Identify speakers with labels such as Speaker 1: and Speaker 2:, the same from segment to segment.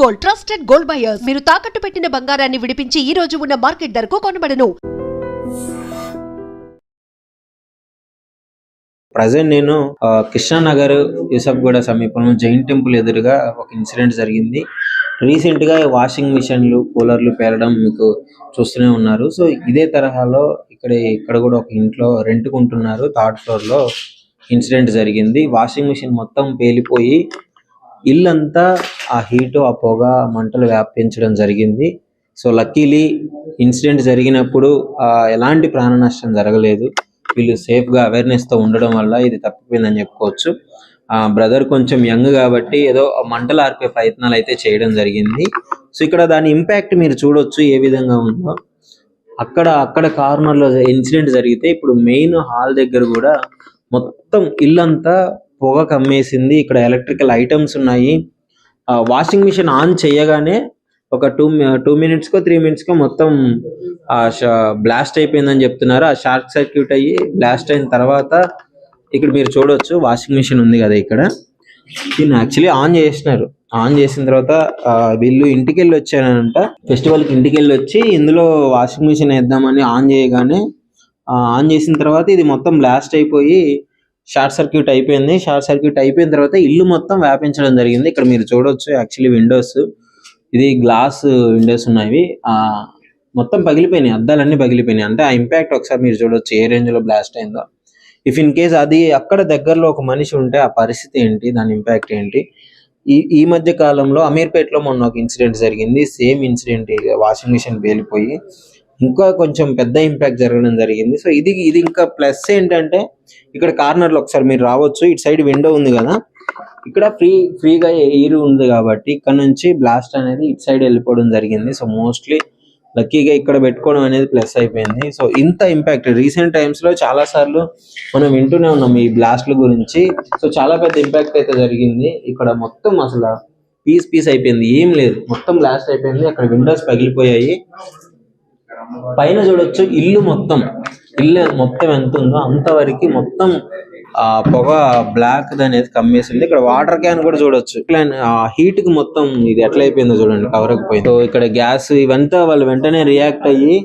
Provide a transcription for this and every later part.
Speaker 1: Gold trusted gold buyers. మీరు తాకట్టు పెట్టిన బంగారాన్ని విడిపించి ఈ రోజు ఉన్న మార్కెట్ ధరకు కొనబడను.
Speaker 2: ప్రజెంట్ నేను కృష్ణానగర్ యూసఫ్గూడ సమీపంలో జైన్ టెంపుల్ ఎదురుగా ఒక ఇన్సిడెంట్ జరిగింది. రీసెంట్ గా వాషింగ్ మిషన్లు, కూలర్లు పేలడం మీకు చూస్తూనే ఉన్నారు. సో ఇదే తరహాలో ఇక్కడ కూడా ఒక ఇంట్లో రెంట్ కుంటున్నారు. థర్డ్ ఫ్లోర్ లో ఇన్సిడెంట్ జరిగింది. వాషింగ్ మిషన్ మొత్తం పేలిపోయి ఇల్లంతా ఆ హీట్, ఆ పొగ, మంటలు వ్యాపించడం జరిగింది. సో లక్కీలీ ఇన్సిడెంట్ జరిగినప్పుడు ఎలాంటి ప్రాణ నష్టం జరగలేదు. వీళ్ళు సేఫ్ గా అవేర్నెస్ తో ఉండడం వల్ల ఇది తప్పిపోయిందని చెప్పుకోవచ్చు. బ్రదర్ కొంచెం యంగ్ కాబట్టి ఏదో మంటలు ఆర్పే ప్రయత్నాలు అయితే చేయడం జరిగింది. సో ఇక్కడ దాని ఇంపాక్ట్ మీరు చూడొచ్చు ఏ విధంగా ఉందో. అక్కడ కార్నర్ లో ఇన్సిడెంట్ జరిగితే ఇప్పుడు మెయిన్ హాల్ దగ్గర కూడా మొత్తం ఇల్లంతా పొగ కమ్మేసింది. ఇక్కడ ఎలక్ట్రికల్ ఐటమ్స్ ఉన్నాయి. వాషింగ్ మిషన్ ఆన్ చేయగానే ఒక 2 మినిట్స్ కో 3 మినిట్స్ కో మొత్తం బ్లాస్ట్ అయిపోయిందని చెప్తున్నారు. ఆ షార్ట్ సర్క్యూట్ అయ్యి బ్లాస్ట్ అయిన తర్వాత ఇక్కడ మీరు చూడొచ్చు వాషింగ్ మిషన్ ఉంది కదా, ఇక్కడ దీన్ని యాక్చువల్లీ ఆన్ చేసినారు. ఆన్ చేసిన తర్వాత వీళ్ళు ఇంటికి వెళ్ళి వచ్చారంట. ఫెస్టివల్ కి ఇంటికి వెళ్ళి వచ్చి ఇందులో వాషింగ్ మిషన్ వేద్దామని ఆన్ చేయగానే ఆన్ చేసిన తర్వాత ఇది మొత్తం బ్లాస్ట్ అయిపోయి షార్ట్ సర్క్యూట్ అయిపోయింది. షార్ట్ సర్క్యూట్ అయిపోయిన తర్వాత ఇల్లు మొత్తం వ్యాపించడం జరిగింది. ఇక్కడ మీరు చూడొచ్చు యాక్చువల్లీ విండోస్, ఇది గ్లాస్ విండోస్ ఉన్నాయి. మొత్తం పగిలిపోయినాయి, అద్దాలన్నీ పగిలిపోయినాయి. అంటే ఆ ఇంపాక్ట్ ఒకసారి మీరు చూడొచ్చు ఏ రేంజ్ లో బ్లాస్ట్ అయిందో. ఇఫ్ ఇన్ కేస్ అది అక్కడ దగ్గరలో ఒక మనిషి ఉంటే ఆ పరిస్థితి ఏంటి, దాని ఇంపాక్ట్ ఏంటి. ఈ మధ్య కాలంలో అమీర్పేటలో మొన్న ఒక ఇన్సిడెంట్ జరిగింది. సేమ్ ఇన్సిడెంట్, వాషింగ్ మిషన్ పేలిపోయి ఇంకా కొంచెం పెద్ద ఇంపాక్ట్ జరగడం జరిగింది. సో ఇది ఇంకా ప్లస్ ఏంటంటే ఇక్కడ కార్నర్ లో ఒకసారి మీరు రావచ్చు. ఇటు సైడ్ విండో ఉంది కదా, ఇక్కడ ఫ్రీగా ఎయిర్ ఉంది కాబట్టి ఇక్కడ నుంచి బ్లాస్ట్ అనేది ఇటు సైడ్ వెళ్ళిపోవడం జరిగింది. సో మోస్ట్లీ లక్కీగా ఇక్కడ పెట్టుకోవడం అనేది ప్లస్ అయిపోయింది. సో ఇంత ఇంపాక్ట్ రీసెంట్ టైమ్స్ లో చాలా సార్లు మనం వింటూనే ఉన్నాం ఈ బ్లాస్ట్ల గురించి. సో చాలా పెద్ద ఇంపాక్ట్ అయితే జరిగింది. ఇక్కడ మొత్తం అసలు పీస్ అయిపోయింది, ఏం లేదు, మొత్తం బ్లాస్ట్ అయిపోయింది. అక్కడ విండోస్ పగిలిపోయాయి. పైన చూడొచ్చు ఇల్లు మొత్తం ఎంత ఉందో అంతవరకు మొత్తం పొగ బ్లాక్ అనేది కమ్మేసింది. ఇక్కడ వాటర్ క్యాన్ కూడా చూడొచ్చు. హీట్ కి మొత్తం ఇది ఎట్లా అయిపోయిందో చూడండి, కవరకపోయింది. సో ఇక్కడ గ్యాస్ ఇవంతా వాళ్ళు వెంటనే రియాక్ట్ అయ్యి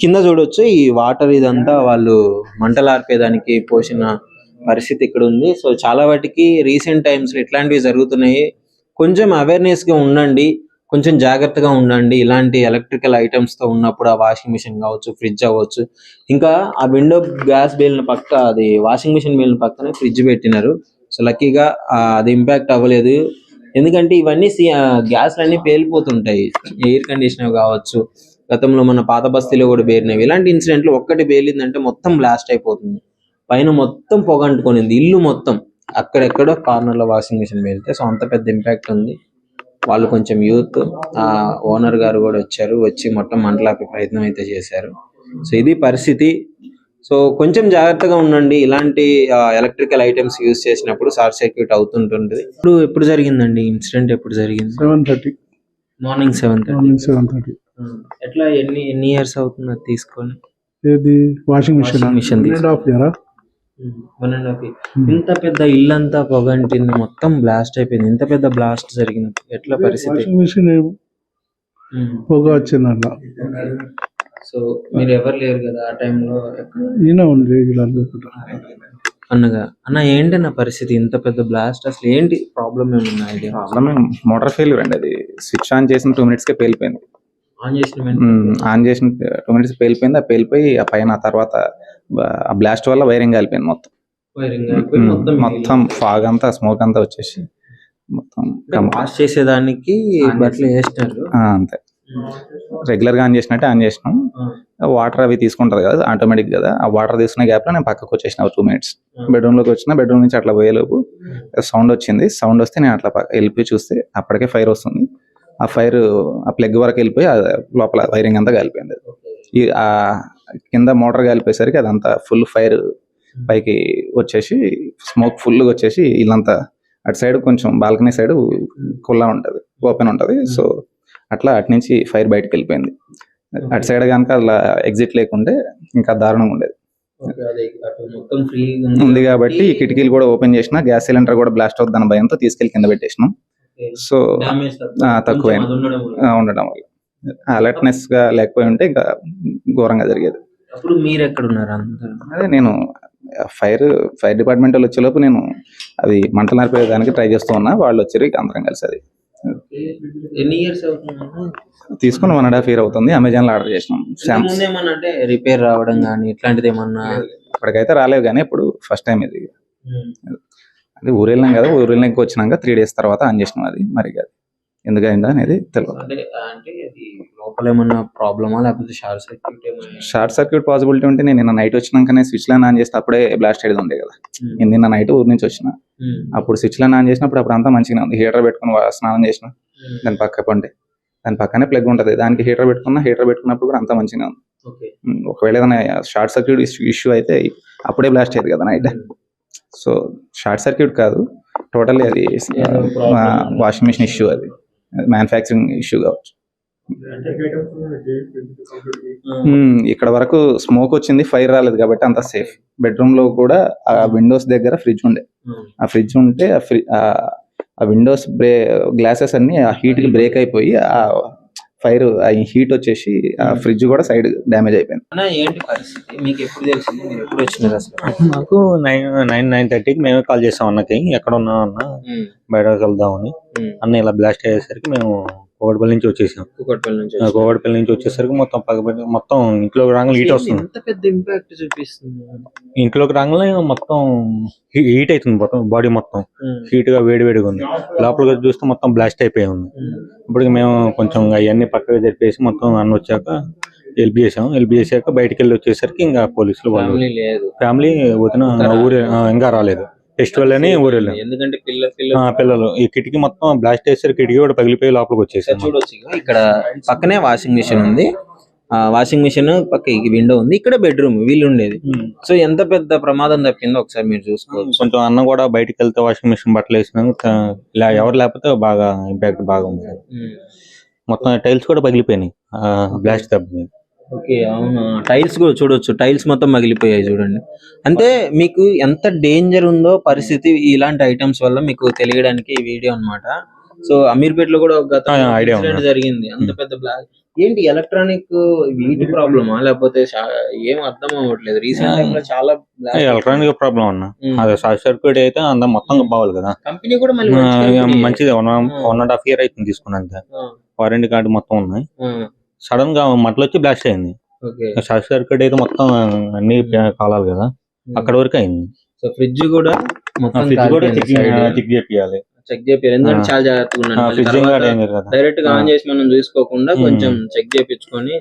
Speaker 2: కింద చూడొచ్చు ఈ వాటర్ ఇదంతా వాళ్ళు మంటలార్పేదానికి పోసిన పరిస్థితి ఇక్కడ ఉంది. సో చాలా వాటికి రీసెంట్ టైమ్స్ లో ఇట్లాంటివి జరుగుతున్నాయి. కొంచెం అవేర్నెస్ గా ఉండండి, కొంచెం జాగ్రత్తగా ఉండండి. ఇలాంటి ఎలక్ట్రికల్ ఐటమ్స్ తో ఉన్నప్పుడు ఆ వాషింగ్ మిషన్ కావచ్చు, ఫ్రిడ్జ్ అవ్వచ్చు. ఇంకా ఆ విండో గ్యాస్ బేలిన పక్క, అది వాషింగ్ మిషన్ బేలిన పక్కనే ఫ్రిడ్జ్ పెట్టినారు. సో లక్కీగా అది ఇంపాక్ట్ అవ్వలేదు. ఎందుకంటే ఇవన్నీ గ్యాస్లు అన్ని పేలిపోతుంటాయి. ఎయిర్ కండిషనర్ కావచ్చు, గతంలో మన పాత బస్తీలో కూడా పేరినవి. ఇలాంటి ఇన్సిడెంట్లు ఒక్కటి పేలిందంటే మొత్తం బ్లాస్ట్ అయిపోతుంది. పైన మొత్తం పొగ అంటుకొనింది ఇల్లు మొత్తం. అక్కడెక్కడో కార్నర్ లో వాషింగ్ మిషన్ పేలితే సో అంత పెద్ద ఇంపాక్ట్ ఉంది. వాళ్ళు కొంచెం యూత్, ఓనర్ గారు కూడా వచ్చి మొత్తం మంటలాపే ప్రయత్నం అయితే చేశారు. సో ఇది పరిస్థితి. సో కొంచెం జాగ్రత్తగా ఉండండి. ఇలాంటి ఎలక్ట్రికల్ ఐటమ్స్ యూజ్ చేసినప్పుడు షార్ట్ సర్క్యూట్ అవుతుంటుంది. ఎప్పుడు జరిగిందండి ఇన్సిడెంట్? ఎప్పుడు జరిగింది?
Speaker 3: 7:30
Speaker 2: మార్నింగ్ 7:30. ఎట్లా ఎన్ని ఇయర్స్ అవుతుంది అది తీసుకొని?
Speaker 3: ఏది వాషింగ్ మిషన్
Speaker 2: 1.5 year. ఇంత పెద్ద ఇల్లంతా పొగంటింది, మొత్తం బ్లాస్ట్ అయిపోయింది. ఇంత పెద్ద బ్లాస్ట్ జరిగినప్పుడు ఎట్లా పరిస్థితి?
Speaker 3: వాషింగ్ మిషన్ పొగ వచ్చిందన్న.
Speaker 2: సో మీరు ఎవరు లేరు కదా ఆ టైంలో?
Speaker 3: ఈయన ఉంది
Speaker 2: అన్న ఏంటన్న పరిస్థితి? ఇంత పెద్ద బ్లాస్ట్ అసలు ఏంటి ప్రాబ్లం? ఏమన్నా ఐడియా?
Speaker 4: ప్రాబ్లం మోటార్ ఫెయిల్యూర్ అండి. అది స్విచ్ ఆన్ చేసిన 2 minutes కే పేలిపోయింది. ఆన్ చేసిన 2 minutes పేలిపోయింది. ఆ పేలిపోయి ఆ పైన తర్వాత ఆ బ్లాస్ట్ వల్ల వైరింగ్ కాలిపోయింది. మొత్తం ఫాగ్ అంతా, స్మోక్ అంతా వచ్చేసి మొత్తం
Speaker 2: వాష్ చేసేదానికి బట్టలు వేసినారు
Speaker 4: అంతే. రెగ్యులర్ గా ఆన్ చేసినట్టే ఆన్ చేసినాం. వాటర్ అవి తీసుకుంటారు కదా ఆటోమేటిక్ కదా, ఆ వాటర్ తీసుకునే గ్యాప్ లో నేను పక్కకు వచ్చేసిన 2 minutes. బెడ్రూమ్ లోకి వచ్చిన, బెడ్రూమ్ నుంచి అట్లా పోయేలోపు సౌండ్ వచ్చింది. సౌండ్ వస్తే నేను అట్లా వెళ్ళిపోయి చూస్తే అప్పటికే ఫైర్ వస్తుంది. ఆ ఫైర్ ఆ ప్లగ్ వరకు వెళ్ళిపోయి లోపల వైరింగ్ అంతా కాలిపోయింది. ఆ కింద మోటార్ కాలిపోయేసరికి అదంతా ఫుల్ ఫైర్ పైకి వచ్చేసి స్మోక్ ఫుల్గా వచ్చేసి ఇల్లంతా అటు సైడ్ కొంచెం బాల్కనీ సైడ్ కుల్లా ఉంటుంది, ఓపెన్ ఉంటుంది. సో అట్లా అటు నుంచి ఫైర్ బయటకు వెళ్ళిపోయింది. అటు సైడ్ కనుక అలా ఎగ్జిట్ లేకుంటే ఇంకా దారుణంగా ఉండేది. ఉంది కాబట్టి ఈ కిటికీలు కూడా ఓపెన్ చేసిన, గ్యాస్ సిలిండర్ కూడా బ్లాస్ట్ అవుతుందన్న భయంతో తీసుకెళ్లి కింద పెట్టేసినాం. సో
Speaker 2: డ్యామేజ్
Speaker 4: తక్కువైంది ఉండడం వల్ల. అలర్ట్నెస్ గా లేకపోయి ఉంటే ఇంకా ఘోరంగా జరిగేది.
Speaker 2: అప్పుడు మీరు ఎక్కడ ఉన్నారు అందరూ?
Speaker 4: అదే నేను ఫైర్ డిపార్ట్మెంట్ వాళ్ళు వచ్చేలోపు నేను అవి మంటలు నడిపేదానికి ట్రై చేస్తూ ఉన్నా. వాళ్ళు వచ్చారు, ఇక అందరం కలిసి అది
Speaker 2: ఎన్ని ఇయర్స్ అవుతుంది
Speaker 4: తీసుకుని 1.5 year అవుతుంది. అమెజాన్ లో ఆర్డర్ చేసినాం.
Speaker 2: ముందేమన్నా అంటే రిపేర్ రావడం కానీ ఇట్లాంటిది ఏమన్నా?
Speaker 4: ఇప్పటికైతే రాలేవు, కానీ ఇప్పుడు ఫస్ట్ టైం ఇది. అది ఊరు వెళ్ళినాం కదా, ఊరు వెళ్ళినాక వచ్చినాక 3 days తర్వాత ఆన్ చేసినాం. అది మరి అది ఎందుకైందా అనేది తెలియదు.
Speaker 2: అంటే అది లోపల ఏమన్నా ప్రాబ్లమా లేకపోతే
Speaker 4: షార్ట్ సర్క్యూట్ పాసిబిలిటీ ఉంటే నేను నిన్న నైట్ వచ్చినాకనే స్విచ్ లైన్ ఆన్ చేస్తే అప్పుడే బ్లాస్ట్ అయ్యేది ఉండే కదా. నేను నిన్న నైట్ ఊరు నుంచి వచ్చిన, అప్పుడు స్విచ్ లైన్ ఆన్ చేసినప్పుడు అప్పుడు అంతా మంచిగా ఉంది. హీటర్ పెట్టుకుని స్నానం చేసిన, దాని దాని పక్కనే ప్లగ్ ఉంటుంది, దానికి హీటర్ పెట్టుకున్నప్పుడు కూడా అంతా మంచిగా ఉంది. ఒకవేళ ఏదైనా షార్ట్ సర్క్యూట్ ఇష్యూ అయితే అప్పుడే బ్లాస్ట్ అయ్యేది కదా నైట్. సో షార్ట్ సర్క్యూట్ కాదు, టోటల్లీ అది వాషింగ్ మిషన్ ఇష్యూ, అది మ్యానుఫ్యాక్చరింగ్ ఇష్యూ కావచ్చు. ఇక్కడ వరకు స్మోక్ వచ్చింది, ఫైర్ రాలేదు కాబట్టి అంత సేఫ్. బెడ్రూమ్ లో కూడా ఆ విండోస్ దగ్గర ఫ్రిడ్జ్ ఉండే, ఆ ఫ్రిడ్జ్ ఉంటే ఆ విండోస్ గ్లాసెస్ అన్ని ఆ హీట్ కి బ్రేక్ అయిపోయి ఆ ఫైర్ ఆ హీట్ వచ్చేసి ఆ ఫ్రిడ్జ్ కూడా సైడ్ డ్యామేజ్ అయిపోయింది.
Speaker 2: ఏంటి పరిస్థితి మీకు ఎప్పుడు తెలిసింది? మీరు ఎప్పుడు వచ్చినారు అసలు?
Speaker 5: నాకు 9:30కి మేమే కాల్ చేసాం అన్నకి, ఎక్కడ ఉన్నాం అన్న, బయటకు వెళ్దామని. అన్న ఇలా బ్లాస్ట్ అయ్యేసరికి మేము కోవడపల్లి నుంచి వచ్చేసాం. కోవడపల్లి నుంచి వచ్చేసరికి మొత్తం పగబడి మొత్తం ఇంట్లోకి రాగానే హీట్ వస్తుంది.
Speaker 2: ఎంత పెద్ద ఇంపాక్ట్ చూపిస్తుంది.
Speaker 5: ఇంట్లోకి రాగానే మొత్తం హీట్ అవుతుంది, మొత్తం బాడీ మొత్తం హీట్ గా వేడిగా ఉంది. లోపలికి చూస్తే మొత్తం బ్లాస్ట్ అయిపోయి ఉంది. ఇప్పుడు మేము కొంచెం అవన్నీ పక్కగా జరిపేసి మొత్తం అన్న వచ్చాక హెల్ప్ చేశాక బయటికి వెళ్ళి వచ్చేసరికి ఇంకా పోలీసులు వాళ్ళు ఫ్యామిలీ వదిన ఊరే ఇంకా రాలేదు. ఫెస్టివల్ అని ఊరు వెళ్ళాం.
Speaker 2: ఎందుకంటే
Speaker 5: పిల్లలు ఈ కిటికీ మొత్తం బ్లాస్ట్ చేసారు, కిటికీ కూడా పగిలిపోయి లోపలికి వచ్చేసారు.
Speaker 2: చూడొచ్చు ఇక్కడ పక్కనే వాషింగ్ మిషన్ ఉంది, వాషింగ్ మిషన్ పక్క విండో ఉంది, ఇక్కడ బెడ్రూమ్ వీళ్ళు ఉండేది. సో ఎంత పెద్ద ప్రమాదం తప్పిందో ఒకసారి మీరు చూసుకోవచ్చు.
Speaker 5: కొంచెం అన్న కూడా బయటకు వెళ్తే వాషింగ్ మిషన్ బట్టలు వేసినాక ఇలా ఎవరు లేకపోతే బాగా ఇంపాక్ట్ బాగా ఉంది. మొత్తం టైల్స్ కూడా పగిలిపోయినాయి బ్లాస్ట్ తప్ప.
Speaker 2: ఓకే, అవునా? టైల్స్ కూడా చూడొచ్చు, టైల్స్ మొత్తం మగిలిపోయాయి చూడండి. అంటే మీకు ఎంత డేంజర్ ఉందో పరిస్థితి ఇలాంటి ఐటమ్స్ వల్ల మీకు తెలియడానికి ఈ వీడియో అన్నమాట. సో అమీర్పేటలో కూడా ఒక ఇన్సిడెంట్ జరిగింది, అంత పెద్ద బ్లాస్ట్. ఏంటి ఎలక్ట్రానిక్ వీటి ప్రాబ్లమా లేకపోతే ఏం అర్థం అవ్వట్లేదు. రీసెంట్ టైం లో చాలా
Speaker 5: ఎలక్ట్రానిక్ ప్రాబ్లం అన్న, అది షార్ట్ సర్క్యూట్ అయితే అంతా మొత్తం బావాలి కదా.
Speaker 2: కంపెనీ కూడా
Speaker 5: మంచిది 1.5 year అవుతుంది తీసుకున్నాక, వారంటీ కార్డు మొత్తం ఉన్నాయి. సడన్ గా మంటలు వచ్చి బ్లాస్ట్ అయింది. షార్ట్ సర్క్యూట్ అయితే మొత్తం అన్ని కాలాలి కదా, అక్కడ వరకు అయింది.
Speaker 2: సో ఫ్రిడ్జ్ కూడా
Speaker 5: చెక్ చేయాలి,
Speaker 2: ఎందుకంటే చాలా జాగ్రత్తగా డైరెక్ట్ గా ఆన్ చేసి మనం చూసుకోకుండా కొంచెం చెక్ చేయించుకొని.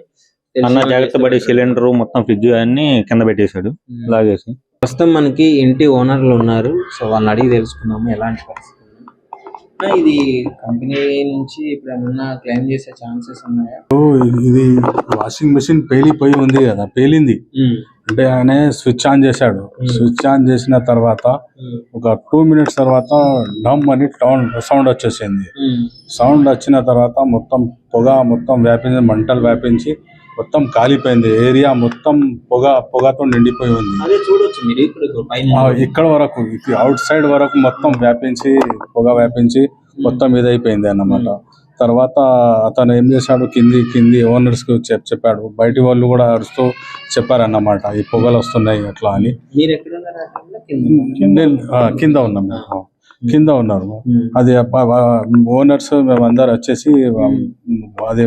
Speaker 5: అన్న జాగ్రత్త పడి సిలిండర్ మొత్తం ఫ్రిడ్జ్ అన్ని కింద పెట్టేశాడు లాగేసి.
Speaker 2: ప్రస్తుతం మనకి ఇంటి ఓనర్లు ఉన్నారు, సో వాళ్ళని అడిగి తెలుసుకుందాము ఎలాంటి పరిస్థితి. ఇది కంపెనీ నుంచి ఇప్పుడు ఏమన్నా క్లెయిమ్ చేసే ఛాన్సెస్ ఉన్నాయా?
Speaker 3: ఇది వాషింగ్ మెషిన్ పేలిపోయి ఉంది కదా, పేలింది అంటే ఆయన స్విచ్ ఆన్ చేశాడు. స్విచ్ ఆన్ చేసిన తర్వాత ఒక 2 minutes తర్వాత డమ్ అని సౌండ్ వచ్చేసింది. సౌండ్ వచ్చిన తర్వాత మొత్తం పొగ మొత్తం వ్యాపించి, మంటలు వ్యాపించి మొత్తం కాలిపోయింది. ఏరియా మొత్తం పొగతో నిండిపోయి ఉంది. ఇక్కడ వరకు అవుట్ సైడ్ వరకు మొత్తం వ్యాపించి, పొగ వ్యాపించి మొత్తం ఇదైపోయింది అన్నమాట. తర్వాత అతను ఏం చేశాడు, కింది ఓనర్స్ కు చెప్పాడు. బయటి వాళ్ళు కూడా అరుస్తూ చెప్పారన్నమాట, ఈ పొగలు వస్తున్నాయి అట్లా అని. కింద ఉన్నాం మేము, కింద ఉన్నారు. అది ఓనర్స్ మేమందరు వచ్చేసి అది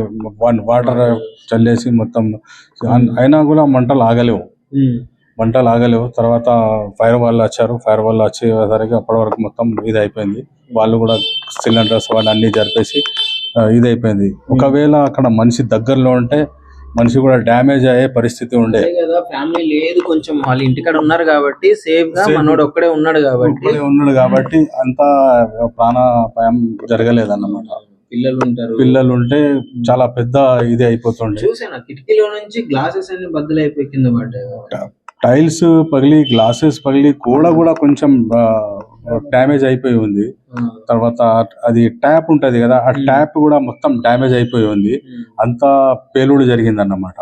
Speaker 3: వాటర్ చల్లేసి మొత్తం, అయినా కూడా మంటలు ఆగలేవు. తర్వాత ఫైర్ వాళ్ళు వచ్చారు. ఫైర్ వాళ్ళు వచ్చేసరికి అప్పటి వరకు మొత్తం ఇది అయిపోయింది. వాళ్ళు కూడా సిలిండర్స్ వాళ్ళు అన్ని జరిపేసి ఇది అయిపోయింది. ఒకవేళ అక్కడ మనిషి దగ్గరలో ఉంటే మనిషి కూడా డ్యామేజ్ అయ్యే పరిస్థితి ఉండే
Speaker 2: కదా. ఫ్యామిలీ లేదు, కొంచెం వాళ్ళ ఇంటికాడ ఉన్నారు కాబట్టి సేఫ్ గా, మనోడు ఒక్కడే ఉన్నాడు కాబట్టి
Speaker 3: అంత ప్రాణాపాయం జరగలేదన్నమాట.
Speaker 2: పిల్లలు
Speaker 3: ఉంటే చాలా పెద్ద ఇది అయిపోతుండే.
Speaker 2: చూసాను కిటికీలో నుంచి గ్లాసెస్ అన్ని బద్దలైపోయి కింద పడ్డాయి.
Speaker 3: టైల్స్ పగిలి, గ్లాసెస్ పగిలి కూడా కొంచెం డ్యామేజ్ అయిపోయి ఉంది. తర్వాత అది ట్యాప్ ఉంటది కదా, ఆ ట్యాప్ కూడా మొత్తం డ్యామేజ్ అయిపోయి ఉంది. అంతా పేలుడు జరిగింది అన్నమాట.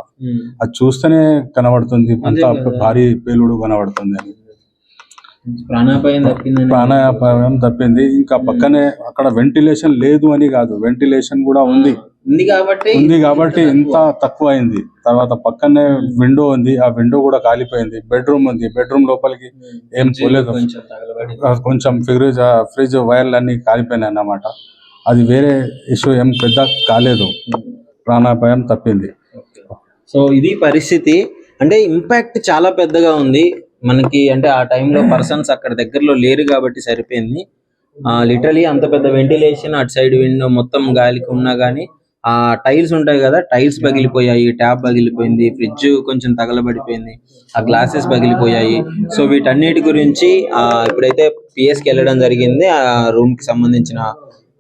Speaker 3: అది చూస్తేనే కనబడుతుంది, అంత భారీ పేలుడు కనబడుతుంది అని.
Speaker 2: ప్రాణాపాయం తప్పిందని
Speaker 3: ప్రాణాపాయం తప్పింది. ఇంకా పక్కనే అక్కడ వెంటిలేషన్ లేదు అని కాదు, వెంటిలేషన్ కూడా ఉంది కాబట్టి ఇంత తక్కువ అయింది. తర్వాత పక్కనే విండో ఉంది, ఆ విండో కూడా కాలిపోయింది. బెడ్రూమ్ ఉంది, బెడ్రూమ్ లోపలికి ఏం పోలేదు, కొంచెం ఫ్రిడ్జ్ వైర్లు అన్ని కాలిపోయినాయి అన్నమాట. అది వేరే ఇష్యూ, ఏం పెద్ద కాలేదు, ప్రాణాపాయం తప్పింది.
Speaker 2: సో ఇది పరిస్థితి. అంటే ఇంపాక్ట్ చాలా పెద్దగా ఉంది మనకి. అంటే ఆ టైంలో పర్సన్స్ అక్కడ దగ్గరలో లేరు కాబట్టి సరిపోయింది. లిటరలీ అంత పెద్ద వెంటిలేషన్, అటు సైడ్ విండో మొత్తం గాలికి ఉన్నా కానీ ఆ టైల్స్ ఉంటాయి కదా, టైల్స్ పగిలిపోయాయి, ట్యాప్ పగిలిపోయింది, ఫ్రిడ్జ్ కొంచెం తగలబడిపోయింది, ఆ గ్లాసెస్ పగిలిపోయాయి. సో వీటన్నిటి గురించి ఇప్పుడైతే పిఎస్కి వెళ్ళడం జరిగింది. ఆ రూమ్ కి సంబంధించిన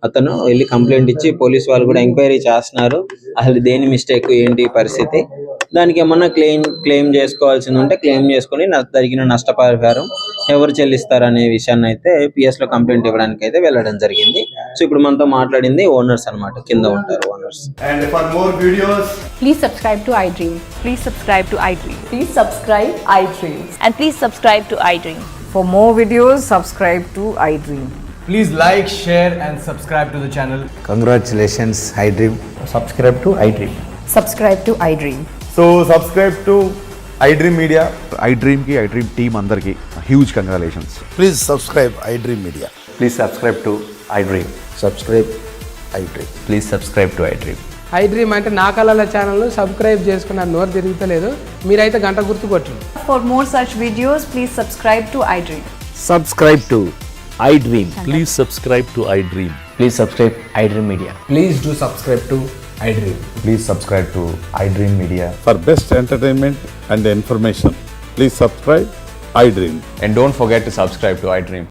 Speaker 2: అతను వెళ్ళి కంప్లైంట్ ఇచ్చి పోలీస్ వాళ్ళు కూడా ఎంక్వైరీ చేస్తున్నారు. అసలు దేని మిస్టేక్ ఏంటి పరిస్థితి, దానికి ఏమన్నా క్లెయిమ్ చేసుకోవాల్సింది ఉంటే క్లెయిమ్ చేసుకుని జరిగిన నష్టపరిహారం ఎవరు చెల్లిస్తారు అనే విషయాన్ని అయితే పిఎస్ లో కంప్లైంట్ ఇవ్వడానికి అయితే వెళ్ళడం జరిగింది. సో ఇప్పుడు మనతో మాట్లాడింది ఓనర్స్ అన్నమాట, కింద ఉంటారు owners.
Speaker 6: And for more videos,
Speaker 7: Please subscribe to iDream.
Speaker 8: Please subscribe to iDream.
Speaker 7: Please subscribe iDream.
Speaker 8: And please subscribe to iDream.
Speaker 9: For more videos, subscribe to iDream.
Speaker 6: please like, share and subscribe to the channel.
Speaker 10: Congratulations, iDream.
Speaker 6: Subscribe to iDream.
Speaker 7: Subscribe to iDream.
Speaker 6: So subscribe to iDream Media.
Speaker 10: iDream ki iDream team andarki huge congratulations.
Speaker 11: Please subscribe iDream Media.
Speaker 6: Please subscribe to iDream.
Speaker 11: Subscribe iDream.
Speaker 6: Please subscribe to iDream.
Speaker 12: iDream అంటే నా కళల channel subscribe చేసుకున్న నోరు తిరుగుతలేదు, మీరైతే గంట గుర్తు కొట్టండి.
Speaker 8: For more such videos, please subscribe to iDream.
Speaker 10: Subscribe to iDream.
Speaker 11: Please subscribe to iDream.
Speaker 6: Please subscribe iDream Media.
Speaker 12: Please do subscribe to iDream.
Speaker 6: Please subscribe to iDream Media.
Speaker 3: For best entertainment and information, please subscribe iDream.
Speaker 6: And don't forget to subscribe to iDream.